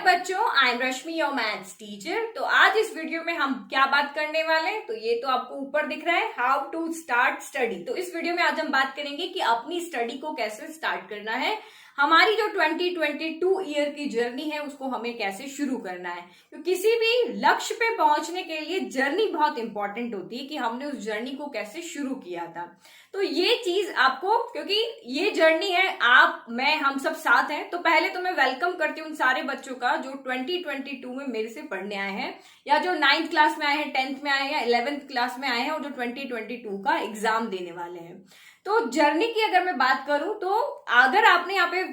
बच्चों, I am Rashmi your maths teacher. तो आज इस वीडियो में हम क्या बात करने वाले हैं, तो ये तो आपको ऊपर दिख रहा है, हाउ टू स्टार्ट स्टडी। तो इस वीडियो में आज हम बात करेंगे कि अपनी स्टडी को कैसे स्टार्ट करना है। हमारी जो 2022 ईयर की जर्नी है उसको हमें कैसे शुरू करना है। तो किसी भी लक्ष्य पे पहुंचने के लिए जर्नी बहुत इंपॉर्टेंट होती है कि हमने उस जर्नी को कैसे शुरू किया था। तो ये चीज आपको, क्योंकि ये जर्नी है, आप मैं हम सब साथ हैं। तो पहले तो मैं वेलकम करती हूँ उन सारे बच्चों का जो 2022 में मेरे से पढ़ने आए हैं, या जो 9th क्लास में आए हैं, 10th में आए हैं, या 11th क्लास में आए हैं और जो 2022 का एग्जाम देने वाले हैं। तो जर्नी की अगर मैं बात करूं, तो अगर आपने यहाँ पे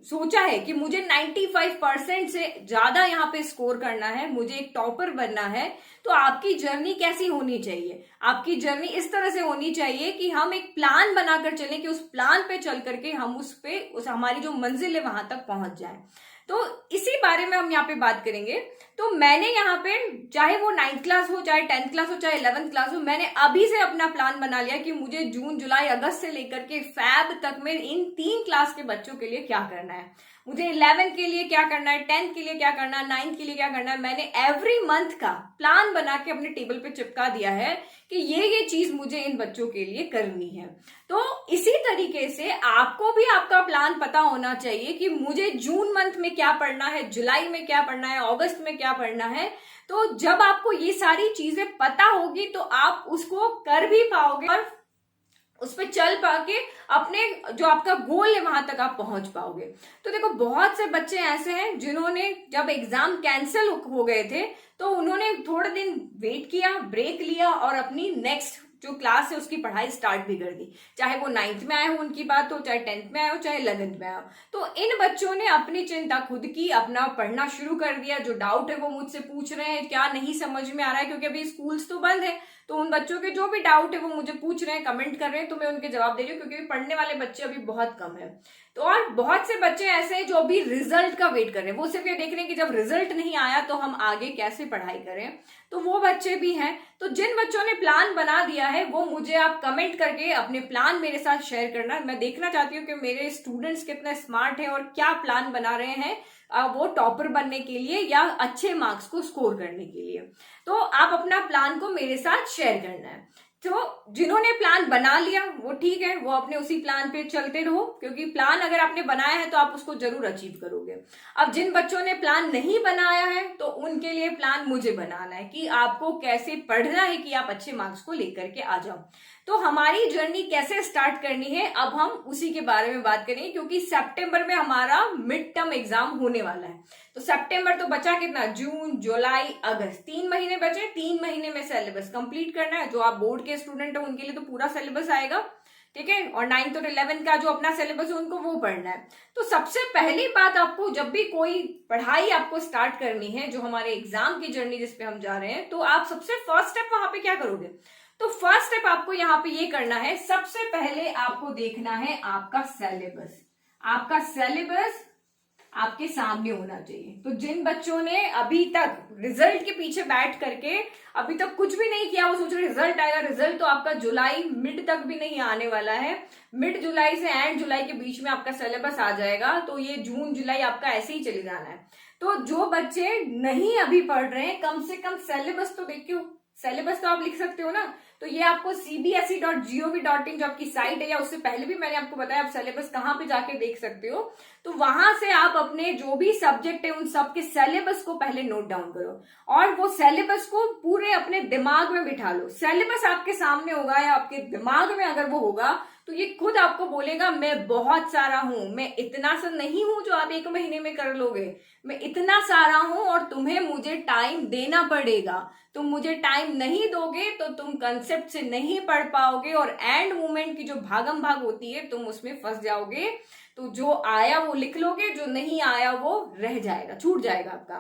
सोचा है कि मुझे 95% से ज्यादा यहाँ पे स्कोर करना है, मुझे एक टॉपर बनना है, तो आपकी जर्नी कैसी होनी चाहिए? आपकी जर्नी इस तरह से होनी चाहिए कि हम एक प्लान बनाकर चलें कि उस प्लान पे चल करके हम उस हमारी जो मंजिल है वहां तक पहुंच जाए। तो इसी बारे में हम यहाँ पे बात करेंगे। तो मैंने यहाँ पे, चाहे वो 9th क्लास हो, चाहे 10th क्लास हो, चाहे 11th क्लास हो, मैंने अभी से अपना प्लान बना लिया कि मुझे जून, जुलाई, अगस्त से लेकर के फैब तक में इन 3 क्लास के बच्चों के लिए क्या करना है, मुझे 11th के लिए क्या करना है, 10th के लिए क्या करना है, 9th के लिए क्या करना है। मैंने एवरी मंथ का प्लान बना के अपने टेबल पे चिपका दिया है कि ये चीज मुझे इन बच्चों के लिए करनी है। तो इसी तरीके से आपको भी आपका प्लान पता होना चाहिए कि मुझे जून मंथ में क्या पढ़ना है, जुलाई में क्या पढ़ना है, अगस्त में क्या पढ़ना है। तो जब आपको ये सारी चीजें पता होगी तो आप उसको कर भी पाओगे और उस पर चल पाके अपने जो आपका गोल है वहां तक आप पहुंच पाओगे। तो देखो, बहुत से बच्चे ऐसे हैं जिन्होंने जब एग्जाम कैंसिल हो गए थे तो उन्होंने थोड़े दिन वेट किया, ब्रेक लिया और अपनी नेक्स्ट जो क्लास है उसकी पढ़ाई स्टार्ट भी कर दी। चाहे वो 9th में आए हो उनकी बात हो, चाहे 10th में आए हो, चाहे 11th में आए हो। तो इन बच्चों ने अपनी चिंता खुद की, अपना पढ़ना शुरू कर दिया। जो डाउट है वो मुझसे पूछ रहे हैं, क्या नहीं समझ में आ रहा है, क्योंकि अभी स्कूल्स तो बंद है। तो उन बच्चों के जो भी डाउट है वो मुझे पूछ रहे हैं, कमेंट कर रहे हैं, तो मैं उनके जवाब दे रही हूँ, क्योंकि पढ़ने वाले बच्चे अभी बहुत कम है। तो और बहुत से बच्चे ऐसे हैं जो अभी रिजल्ट का वेट कर रहे हैं, वो सिर्फ ये देख रहे हैं कि जब रिजल्ट नहीं आया तो हम आगे कैसे पढ़ाई करें। तो वो बच्चे भी हैं। तो जिन बच्चों ने प्लान बना दिया है वो मुझे आप कमेंट करके अपने प्लान मेरे साथ शेयर करना। मैं देखना चाहती हूँ कि मेरे स्टूडेंट्स कितने स्मार्ट हैं और क्या प्लान बना रहे हैं वो टॉपर बनने के लिए या अच्छे मार्क्स को स्कोर करने के लिए। तो आप अपना प्लान को मेरे साथ शेयर करना है। तो जिन्होंने प्लान बना लिया वो ठीक है, वो अपने उसी प्लान पे चलते रहो, क्योंकि प्लान अगर आपने बनाया है तो आप उसको जरूर अचीव करोगे। अब जिन बच्चों ने प्लान नहीं बनाया है तो उनके लिए प्लान मुझे बनाना है कि आपको कैसे पढ़ना है कि आप अच्छे मार्क्स को लेकर के आ जाओ। तो हमारी जर्नी कैसे स्टार्ट करनी है अब हम उसी के बारे में बात करेंगे, क्योंकि सितंबर में हमारा मिड टर्म एग्जाम होने वाला है। तो सितंबर तो बचा कितना, जून, जुलाई, अगस्त, 3 महीने बचे। 3 महीने में सिलेबस कंप्लीट करना है। जो आप बोर्ड के स्टूडेंट है उनके लिए तो पूरा सिलेबस आएगा, ठीक है, और 9th और 11th का जो अपना सिलेबस है उनको वो पढ़ना है। तो सबसे पहली बात, आपको जब भी कोई पढ़ाई आपको स्टार्ट करनी है, जो हमारे एग्जाम की जर्नी जिसपे हम जा रहे हैं, तो आप सबसे फर्स्ट स्टेप वहां पे क्या करोगे? तो फर्स्ट स्टेप आपको यहाँ पे ये करना है, सबसे पहले आपको देखना है आपका सिलेबस। आपका सिलेबस आपके सामने होना चाहिए। तो जिन बच्चों ने अभी तक रिजल्ट के पीछे बैठ करके अभी तक कुछ भी नहीं किया, वो सोच रहे रिजल्ट आएगा, रिजल्ट तो आपका जुलाई मिड तक भी नहीं आने वाला है। मिड जुलाई से एंड जुलाई के बीच में आपका सिलेबस आ जाएगा। तो ये जून जुलाई आपका ऐसे ही चले जाना है। तो जो बच्चे नहीं अभी पढ़ रहे हैं, कम से कम सिलेबस तो देखियो, सिलेबस तो आप लिख सकते हो ना। तो ये आपको cbse.gov.in जो आपकी साइट है, या उससे पहले भी मैंने आपको बताया आप सिलेबस कहाँ पे जाके देख सकते हो। तो वहां से आप अपने जो भी सब्जेक्ट है उन सब के सिलेबस को पहले नोट डाउन करो और वो सिलेबस को पूरे अपने दिमाग में बिठा लो। सिलेबस आपके सामने होगा या आपके दिमाग में अगर वो होगा तो ये खुद आपको बोलेगा मैं बहुत सारा हूं, मैं इतना सा नहीं हूं जो आप 1 महीने में कर लोगे, मैं इतना सारा हूं और तुम्हें मुझे टाइम देना पड़ेगा। तुम मुझे टाइम नहीं दोगे तो तुम कंसेप्ट से नहीं पढ़ पाओगे और एंड मोमेंट की जो भागम भाग होती है तुम उसमें फंस जाओगे। तो जो आया वो लिख लोगे, जो नहीं आया वो रह जाएगा, छूट जाएगा आपका।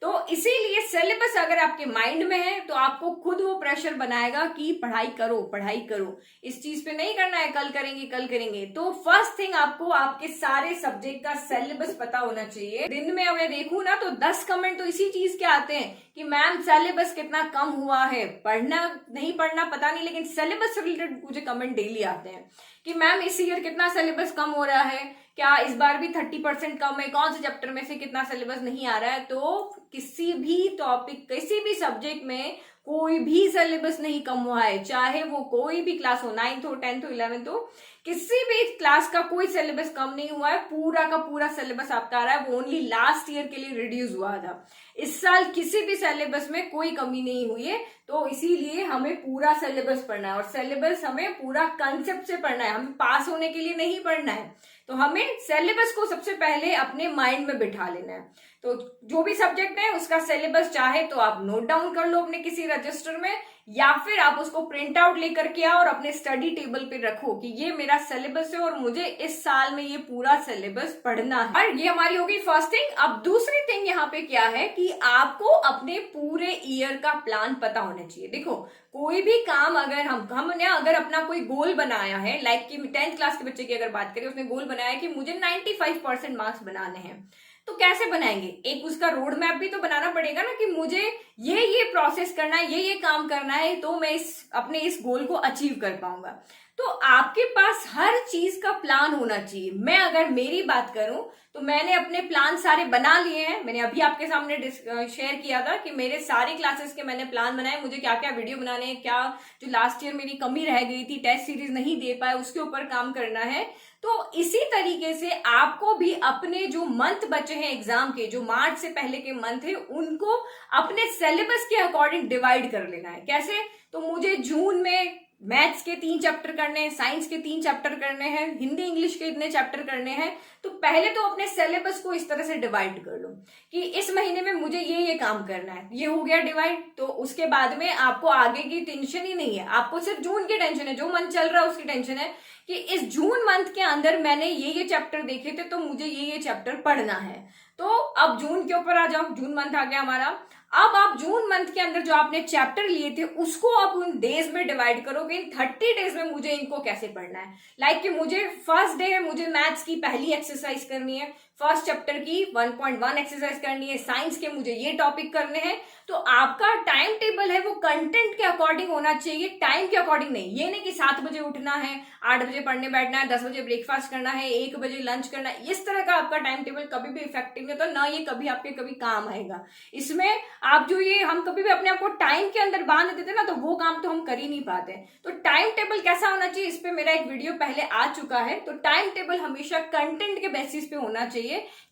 तो इसीलिए सिलेबस अगर आपके माइंड में है तो आपको खुद वो प्रेशर बनाएगा कि पढ़ाई करो, पढ़ाई करो, इस चीज पे नहीं करना है कल करेंगे कल करेंगे। तो फर्स्ट थिंग आपको आपके सारे सब्जेक्ट का सिलेबस पता होना चाहिए। दिन में मैं देखूं ना तो 10 कमेंट तो इसी चीज के आते हैं कि मैम सिलेबस कितना कम हुआ है, पढ़ना नहीं पढ़ना पता नहीं, लेकिन सिलेबस से रिलेटेड मुझे कमेंट डेली आते हैं कि मैम इस ईयर कितना सिलेबस कम हो रहा है, क्या इस बार भी 30% कम है, कौन से चैप्टर में से कितना सिलेबस नहीं आ रहा है। तो किसी भी टॉपिक, किसी भी सब्जेक्ट में कोई भी सिलेबस नहीं कम हुआ है, चाहे वो कोई भी क्लास हो, 9th हो, 10th हो, 11th हो, किसी भी क्लास का कोई सिलेबस कम नहीं हुआ है। पूरा का पूरा सिलेबस आपका आ रहा है, वो ओनली लास्ट ईयर के लिए रिड्यूस हुआ था। इस साल किसी भी सिलेबस में कोई कमी नहीं हुई है। तो इसीलिए हमें पूरा सिलेबस पढ़ना है, और सिलेबस हमें पूरा कंसेप्ट से पढ़ना है, हमें पास होने के लिए नहीं पढ़ना है। तो हमें सिलेबस को सबसे पहले अपने माइंड में बिठा लेना है। तो जो भी सब्जेक्ट है उसका सिलेबस चाहे तो आप नोट डाउन कर लो अपने किसी रजिस्टर में, या फिर आप उसको प्रिंट आउट लेकर के आओ और अपने स्टडी टेबल पे रखो कि ये मेरा सिलेबस है और मुझे इस साल में ये पूरा सिलेबस पढ़ना है। और ये हमारी होगी फर्स्ट थिंग। अब दूसरी थिंग यहाँ पे क्या है कि आपको अपने पूरे ईयर का प्लान पता होना चाहिए। देखो, कोई भी काम अगर हमने अगर अपना कोई गोल बनाया है, लाइक कि 10th क्लास के बच्चे की अगर बात करें, उसने गोल बनाया है कि मुझे 95% मार्क्स बनाने हैं, तो कैसे बनाएंगे? एक उसका रोड मैप भी तो बनाना पड़ेगा ना कि मुझे ये प्रोसेस करना है, ये काम करना है, तो मैं अपने इस गोल को अचीव कर पाऊंगा। तो आपके पास हर चीज का प्लान होना चाहिए। मैं अगर मेरी बात करूं तो मैंने अपने प्लान सारे बना लिए हैं। मैंने अभी आपके सामने शेयर किया था कि मेरे सारे क्लासेस के मैंने प्लान बनाए, मुझे क्या क्या वीडियो बनाने हैं, क्या जो लास्ट ईयर मेरी कमी रह गई थी, टेस्ट सीरीज नहीं दे पाए, उसके ऊपर काम करना है। तो इसी तरीके से आपको भी अपने जो मंथ बचे हैं एग्जाम के, जो मार्च से पहले के मंथ है, उनको अपने सिलेबस के अकॉर्डिंग डिवाइड कर लेना है। कैसे? तो मुझे जून में मैथ्स के 3 चैप्टर करने हैं, साइंस के 3 चैप्टर करने हैं, हिंदी इंग्लिश के इतने चैप्टर करने हैं। तो पहले तो अपने सिलेबस को इस तरह से डिवाइड कर लो कि इस महीने में मुझे ये काम करना है। ये हो गया डिवाइड। तो उसके बाद में आपको आगे की टेंशन ही नहीं है, आपको सिर्फ जून की टेंशन है, जो मंथ चल रहा है उसकी टेंशन है कि इस जून मंथ के अंदर मैंने ये चैप्टर देखे थे, तो मुझे ये चैप्टर पढ़ना है। तो अब जून के ऊपर आ जाओ, जून मंथ आ गया हमारा। अब आप जून मंथ के अंदर जो आपने चैप्टर लिए थे उसको आप उन डेज में डिवाइड करो कि इन 30 डेज में मुझे इनको कैसे पढ़ना है। लाइक कि मुझे फर्स्ट डे है, मुझे मैथ्स की पहली एक्सरसाइज करनी है, फर्स्ट चैप्टर की 1.1 एक्सरसाइज करनी है, साइंस के मुझे ये टॉपिक करने हैं। तो आपका टाइम टेबल है वो कंटेंट के अकॉर्डिंग होना चाहिए, टाइम के अकॉर्डिंग नहीं। ये नहीं कि 7 बजे उठना है, 8 बजे पढ़ने बैठना है, 10 बजे ब्रेकफास्ट करना है, 1 बजे लंच करना है। इस तरह का आपका टाइम टेबल कभी भी इफेक्टिव नहीं होता, ना ये कभी आपके कभी काम आएगा। इसमें आप जो ये हम कभी भी अपने आप को टाइम के अंदर बांध देते ना, तो वो काम तो हम कर ही नहीं पाते। तो टाइम टेबल कैसा होना चाहिए, इस पे मेरा एक वीडियो पहले आ चुका है। तो टाइम टेबल हमेशा कंटेंट के बेसिस पे होना चाहिए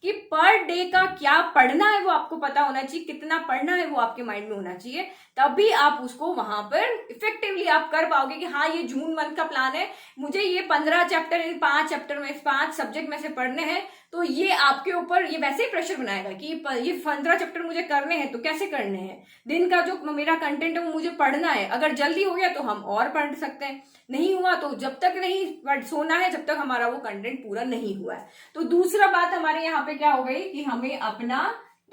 कि पर डे का क्या पढ़ना है वो आपको पता होना चाहिए, कितना पढ़ना है वो आपके माइंड में होना चाहिए। तभी आप उसको वहां पर इफेक्टिवली आप कर पाओगे कि हाँ, ये जून मंथ का प्लान है, मुझे ये 15 चैप्टर इन 5 चैप्टर में 5 सब्जेक्ट में से पढ़ने हैं। तो ये आपके ऊपर ये वैसे ही प्रेशर बनाएगा कि ये 15 चैप्टर मुझे करने हैं। तो कैसे करने हैं? दिन का जो मेरा कंटेंट है वो मुझे पढ़ना है। अगर जल्दी हो गया तो हम और पढ़ सकते हैं, नहीं हुआ तो जब तक नहीं सोना है जब तक हमारा वो कंटेंट पूरा नहीं हुआ है। तो दूसरा बात हमारे यहाँ पे क्या हो गई कि हमें अपना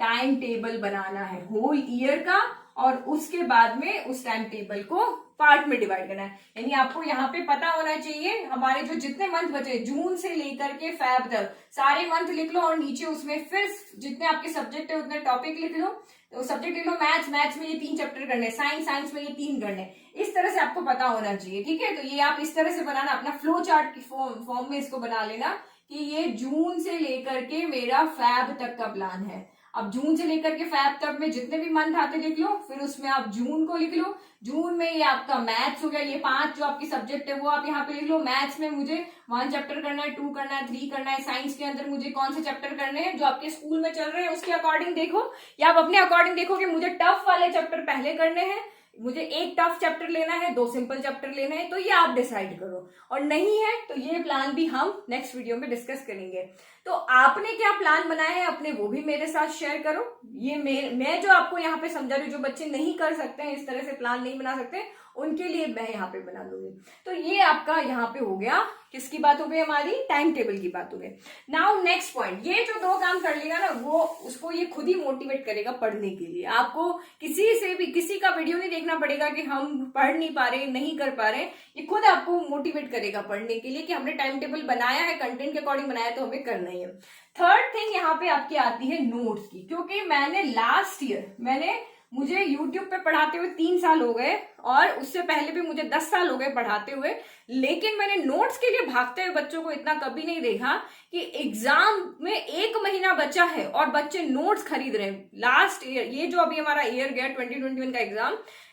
टाइम टेबल बनाना है होल ईयर का, और उसके बाद में उस टाइम टेबल को पार्ट में डिवाइड करना है। यानी आपको यहाँ पे पता होना चाहिए हमारे जो जितने मंथ बचे, जून से लेकर के फेब तक सारे मंथ लिख लो, और नीचे उसमें फिर जितने आपके सब्जेक्ट है उतने टॉपिक लिख लो। तो सब्जेक्ट लिख लो, मैथ्स में ये 3 चैप्टर करने, साइंस में ये 3 करने। इस तरह से आपको पता होना चाहिए, ठीक है? तो ये आप इस तरह से बनाना, अपना फ्लो चार्ट की फॉर्म में इसको बना लेना कि ये जून से लेकर के मेरा फेब तक का प्लान है। अब जून से लेकर के फेब तक में जितने भी मंथ आते लिख लो, फिर उसमें आप जून को लिख लो। जून में ये आपका मैथ्स हो गया, ये 5 जो आपकी सब्जेक्ट है वो आप यहाँ पे लिख लो। मैथ्स में मुझे 1 चैप्टर करना है, 2 करना है, 3 करना है। साइंस के अंदर मुझे कौन से चैप्टर करने हैं जो आपके स्कूल में चल रहे हैं उसके अकॉर्डिंग देखो, या आप अपने अकॉर्डिंग देखो कि मुझे टफ वाले चैप्टर पहले करने हैं, मुझे 1 टफ चैप्टर लेना है, 2 सिंपल चैप्टर लेना है। तो ये आप डिसाइड करो, और नहीं है तो ये प्लान भी हम नेक्स्ट वीडियो में डिस्कस करेंगे। तो आपने क्या प्लान बनाया है अपने, वो भी मेरे साथ शेयर करो। ये मैं जो आपको यहाँ पे समझा रही हूँ, जो बच्चे नहीं कर सकते हैं, इस तरह से प्लान नहीं बना सकते, उनके लिए मैं यहाँ पे बना दूंगी। तो ये आपका यहाँ पे हो गया, किसकी बात हो गई, हमारी टाइम टेबल की बात हो गई। नाउ नेक्स्ट पॉइंट, ये जो 2 काम कर लेगा ना, वो उसको ये खुद ही मोटिवेट करेगा पढ़ने के लिए। आपको किसी का वीडियो नहीं देखना पड़ेगा कि हम पढ़ नहीं पा रहे, नहीं कर पा रहे। ये खुद आपको मोटिवेट करेगा पढ़ने के लिए कि हमने टाइम टेबल बनाया है, कंटेंट के अकॉर्डिंग बनाया है, तो हमें करना ही है। थर्ड थिंग यहाँ पे आपकी आती है नोट्स की, क्योंकि मैंने लास्ट ईयर मुझे यूट्यूब पे पढ़ाते हुए 3 साल हो गए और उससे पहले भी मुझे 10 साल हो गए पढ़ाते हुए, लेकिन मैंने नोट्स के लिए भागते हुए बच्चों को इतना कभी नहीं देखा कि एग्जाम में 1 महीना बचा है और बच्चे नोट्स खरीद रहे हैं। लास्ट ईयर, ये जो अभी हमारा ईयर गया 2021 का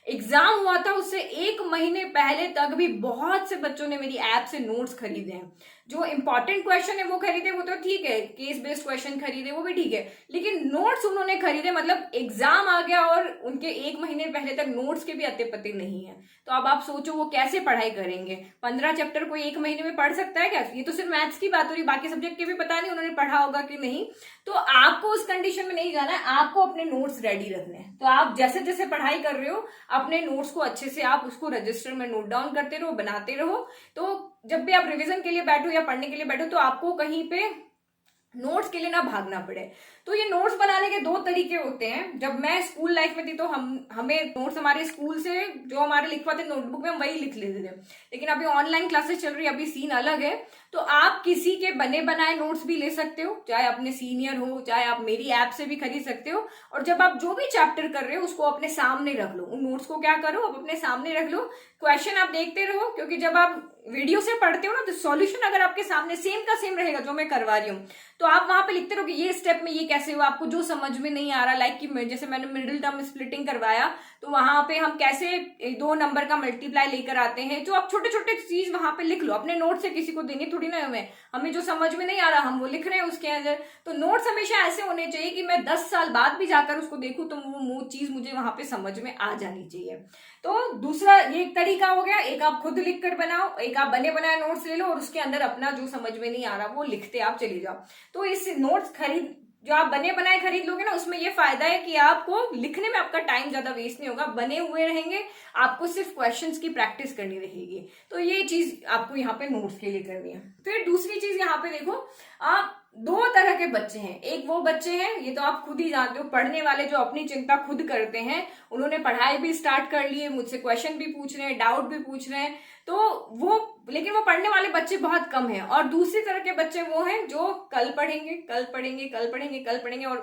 एग्जाम हुआ था, उससे 1 महीने पहले तक भी बहुत से बच्चों ने मेरी ऐप से नोट्स खरीदे हैं। जो इंपॉर्टेंट क्वेश्चन है वो खरीदे, वो तो ठीक है, केस बेस्ड क्वेश्चन खरीदे वो भी ठीक है, लेकिन नोट्स उन्होंने खरीदे, मतलब एग्जाम आ गया और उनके 1 महीने पहले तक नोट्स के भी अते पते नहीं है। तो अब आप सोचो वो कैसे पढ़ाई करेंगे। 15 चैप्टर कोई 1 महीने में पढ़ सकता है क्या? ये तो सिर्फ मैथ्स की बात हो रही, बाकी सब्जेक्ट के भी पता नहीं उन्होंने पढ़ा होगा कि नहीं। तो आपको उस कंडीशन में नहीं जाना है, आपको अपने नोट्स रेडी रखने हैं। तो आप जैसे जैसे पढ़ाई कर रहे हो अपने नोट्स को अच्छे से आप उसको रजिस्टर में नोट डाउन करते रहो, बनाते रहो। तो जब भी आप रिवीजन के लिए बैठो या पढ़ने के लिए बैठो तो आपको कहीं पे नोट्स के लिए ना भागना पड़े। तो ये नोट्स बनाने के 2 तरीके होते हैं। जब मैं स्कूल लाइफ में थी तो हमें नोट्स हमारे स्कूल से जो हमारे लिखवाते नोटबुक में हम वही लिख लेते थे, लेकिन अभी ऑनलाइन क्लासेस चल रही है, अभी सीन अलग है। तो आप किसी के बने बनाए नोट्स भी ले सकते हो, चाहे अपने सीनियर हो, चाहे आप मेरी ऐप से भी खरीद सकते हो। और जब आप जो भी चैप्टर कर रहे हो उसको अपने सामने रख लो, उन नोट्स को क्या करो, आप अपने सामने रख लो, क्वेश्चन आप देखते रहो, क्योंकि जब आप वीडियो से पढ़ते हो ना तो सॉल्यूशन अगर आपके सामने सेम का सेम रहेगा जो मैं करवा रही हूँ, तो आप वहां पे लिखते रहो कि ये स्टेप में ये कैसे हुआ, आपको जो समझ में नहीं आ रहा, लाइक कि जैसे मैंने मिडिल टर्म स्प्लिटिंग करवाया तो वहां पे हम कैसे 2 नंबर का मल्टीप्लाई लेकर आते हैं, जो आप छोटे छोटे चीज वहां पे लिख लो अपने नोट से। किसी को देनी थोड़ी ना हमें जो समझ में नहीं आ रहा हम वो लिख रहे हैं उसके अंदर। तो नोट्स हमेशा ऐसे होने चाहिए कि मैं 10 साल बाद भी जाकर उसको देखूं तो वो चीज मुझे वहां पे समझ में आ जानी चाहिए। तो दूसरा ये एक तरीका हो गया, एक आप खुद लिख कर बनाओ, एक आप बने बनाए नोट्स ले लो और उसके अंदर अपना जो समझ में नहीं आ रहा वो लिखते आप चले जाओ। तो इस नोट्स खरीद जो आप बने बनाए खरीद लोगे ना, उसमें ये फायदा है कि आपको लिखने में आपका टाइम ज्यादा वेस्ट नहीं होगा, बने हुए रहेंगे, आपको सिर्फ क्वेश्चंस की प्रैक्टिस करनी रहेगी। तो ये चीज आपको यहाँ पे नोट्स के लिए करनी है। फिर दूसरी चीज यहाँ पे देखो, आप 2 तरह के बच्चे हैं। एक वो बच्चे हैं, ये तो आप खुद ही जानते हो, पढ़ने वाले जो अपनी चिंता खुद करते हैं, उन्होंने पढ़ाई भी स्टार्ट कर ली है, मुझसे क्वेश्चन भी पूछ रहे हैं, डाउट भी पूछ रहे हैं, तो वो, लेकिन वो पढ़ने वाले बच्चे बहुत कम हैं। और दूसरी तरह के बच्चे वो हैं जो कल पढ़ेंगे, कल पढ़ेंगे, कल पढ़ेंगे, कल पढ़ेंगे, और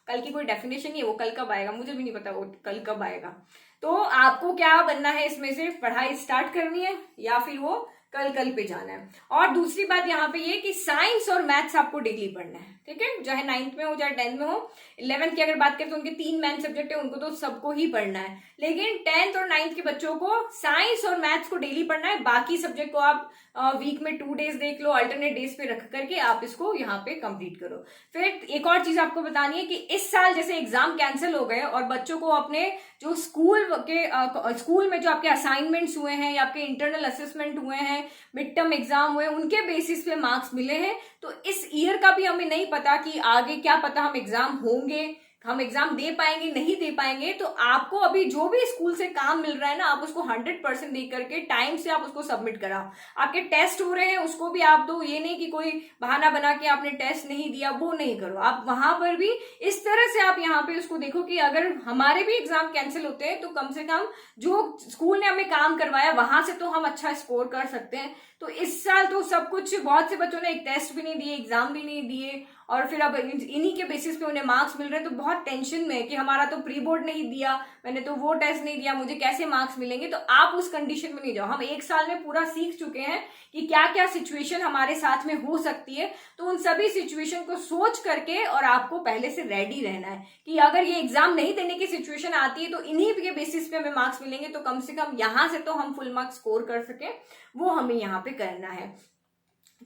कल की कोई डेफिनेशन नहीं है, वो कल कब आएगा मुझे भी नहीं पता, वो कल कब आएगा। तो आपको क्या बनना है इसमें से, पढ़ाई स्टार्ट करनी है या फिर वो कल पे जाना है। और दूसरी बात यहाँ पे ये कि साइंस और मैथ्स आपको डेली पढ़ना है, ठीक है, चाहे 9th में हो चाहे 10th में हो। 11th की अगर बात करें तो उनके 3 मेन सब्जेक्ट है, उनको तो सबको ही पढ़ना है, लेकिन 10th और 9th के बच्चों को साइंस और मैथ्स को डेली पढ़ना है। बाकी सब्जेक्ट को आप वीक में 2 डेज देख लो, अल्टरनेट डेज पे रख करके आप इसको यहाँ पे कंप्लीट करो। फिर एक और चीज आपको बतानी है कि इस साल जैसे एग्जाम कैंसिल हो गए और बच्चों को अपने जो स्कूल में जो आपके असाइनमेंट्स हुए हैं या आपके इंटरनल असेसमेंट हुए हैं, मिड टर्म एग्जाम हुए, उनके बेसिस पे मार्क्स मिले हैं। तो इस ईयर का भी हमें नहीं पता कि आगे क्या पता हम एग्जाम होंगे, हम एग्जाम दे पाएंगे नहीं दे पाएंगे। तो आपको अभी जो भी स्कूल से काम मिल रहा है ना, आप उसको 100% दे करके टाइम से आप उसको सबमिट कराओ। आपके टेस्ट हो रहे हैं उसको भी आप दो, ये नहीं कि कोई बहाना बना के आपने टेस्ट नहीं दिया, वो नहीं करो। आप वहां पर भी इस तरह से आप यहाँ पे उसको देखो कि अगर हमारे भी एग्जाम कैंसिल होते हैं तो कम से कम जो स्कूल ने हमें काम करवाया वहां से तो हम अच्छा स्कोर कर सकते हैं। तो इस साल तो सब कुछ, बहुत से बच्चों ने एक टेस्ट भी नहीं दिए, एग्जाम भी नहीं दिए, और फिर अब इन्हीं के बेसिस पे उन्हें मार्क्स मिल रहे हैं। तो बहुत टेंशन में है कि हमारा तो प्री बोर्ड नहीं दिया, मैंने तो वो टेस्ट नहीं दिया, मुझे कैसे मार्क्स मिलेंगे। तो आप उस कंडीशन में नहीं जाओ। हम 1 साल में पूरा सीख चुके हैं कि क्या क्या सिचुएशन हमारे साथ में हो सकती है। तो उन सभी सिचुएशन को सोच करके और आपको पहले से रेडी रहना है कि अगर ये एग्जाम नहीं देने की सिचुएशन आती है तो इन्हीं के बेसिस पे हमें मार्क्स मिलेंगे, तो कम से कम यहां से तो हम फुल मार्क्स स्कोर कर सके, वो हमें यहाँ पे करना है,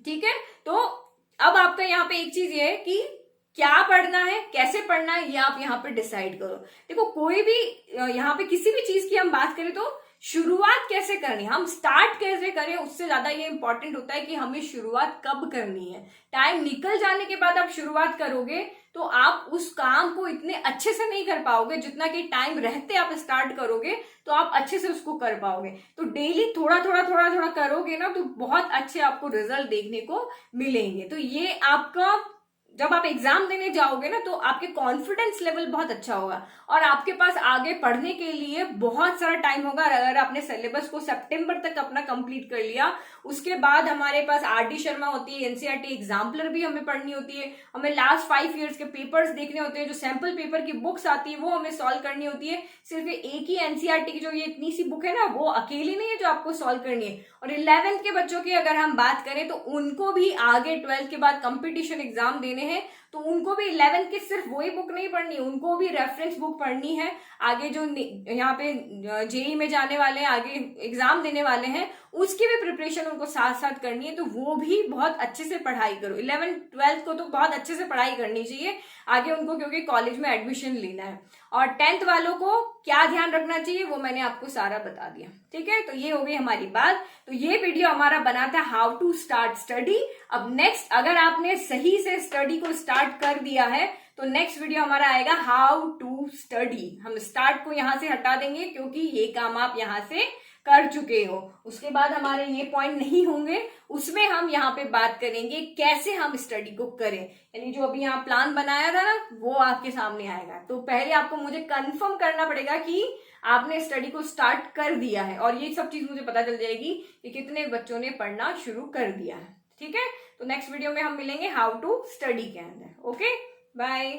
ठीक है। तो अब आपका यहाँ पे एक चीज ये है कि क्या पढ़ना है, कैसे पढ़ना है, ये आप यहाँ पे डिसाइड करो। देखो, कोई भी यहाँ पे किसी भी चीज की हम बात करें तो शुरुआत कैसे करनी है, हम स्टार्ट कैसे करें, उससे ज्यादा ये इंपॉर्टेंट होता है कि हमें शुरुआत कब करनी है। टाइम निकल जाने के बाद आप शुरुआत करोगे तो आप उस काम को इतने अच्छे से नहीं कर पाओगे जितना कि टाइम रहते आप स्टार्ट करोगे तो आप अच्छे से उसको कर पाओगे। तो डेली थोड़ा थोड़ा करोगे ना तो बहुत अच्छे आपको रिजल्ट देखने को मिलेंगे। तो ये आपका जब आप एग्जाम देने जाओगे ना तो आपके कॉन्फिडेंस लेवल बहुत अच्छा होगा और आपके पास आगे पढ़ने के लिए बहुत सारा टाइम होगा। अगर आपने सिलेबस को सितंबर तक अपना कंप्लीट कर लिया, उसके बाद हमारे पास आरडी शर्मा होती है, एनसीईआरटी एग्जाम्पलर भी हमें पढ़नी होती है, हमें लास्ट 5 ईयर्स के पेपर्स देखने होते हैं, जो सैंपल पेपर की बुक्स आती है वो हमें सॉल्व करनी होती है। सिर्फ एक ही एनसीईआरटी की जो ये इतनी सी बुक है ना, वो अकेली नहीं है जो आपको सॉल्व करनी है। और 11th के बच्चों की अगर हम बात करें तो उनको भी आगे 12th के बाद कंपटीशन एग्जाम देने हैं, तो उनको भी 11th की सिर्फ वही बुक नहीं पढ़नी, उनको भी रेफरेंस बुक पढ़नी है। आगे जो यहाँ पे जेई में जाने वाले हैं, आगे एग्जाम देने वाले हैं, उसकी भी प्रिपरेशन उनको साथ साथ करनी है। तो वो भी बहुत अच्छे से पढ़ाई करो। 11th 12th को तो बहुत अच्छे से पढ़ाई करनी चाहिए आगे उनको, क्योंकि कॉलेज में एडमिशन लेना है। और 10th वालों को क्या ध्यान रखना चाहिए वो मैंने आपको सारा बता दिया, ठीक है। तो ये हो गई हमारी बात। तो ये वीडियो हमारा बना था हाउ टू स्टार्ट स्टडी। अब नेक्स्ट, अगर आपने सही से स्टडी को स्टार्ट कर दिया है तो नेक्स्ट वीडियो हमारा आएगा हाउ टू स्टडी। हम स्टार्ट को यहां से हटा देंगे क्योंकि ये काम आप यहां से कर चुके हो। उसके बाद हमारे ये पॉइंट नहीं होंगे, उसमें हम यहाँ पे बात करेंगे कैसे हम स्टडी को करें। यानी जो अभी यहाँ प्लान बनाया था ना, वो आपके सामने आएगा। तो पहले आपको मुझे कंफर्म करना पड़ेगा कि आपने स्टडी को स्टार्ट कर दिया है, और ये सब चीज मुझे पता चल जाएगी कि कितने बच्चों ने पढ़ना शुरू कर दिया है, ठीक है। तो नेक्स्ट वीडियो में हम मिलेंगे हाउ टू स्टडी के अंदर। Okay, bye.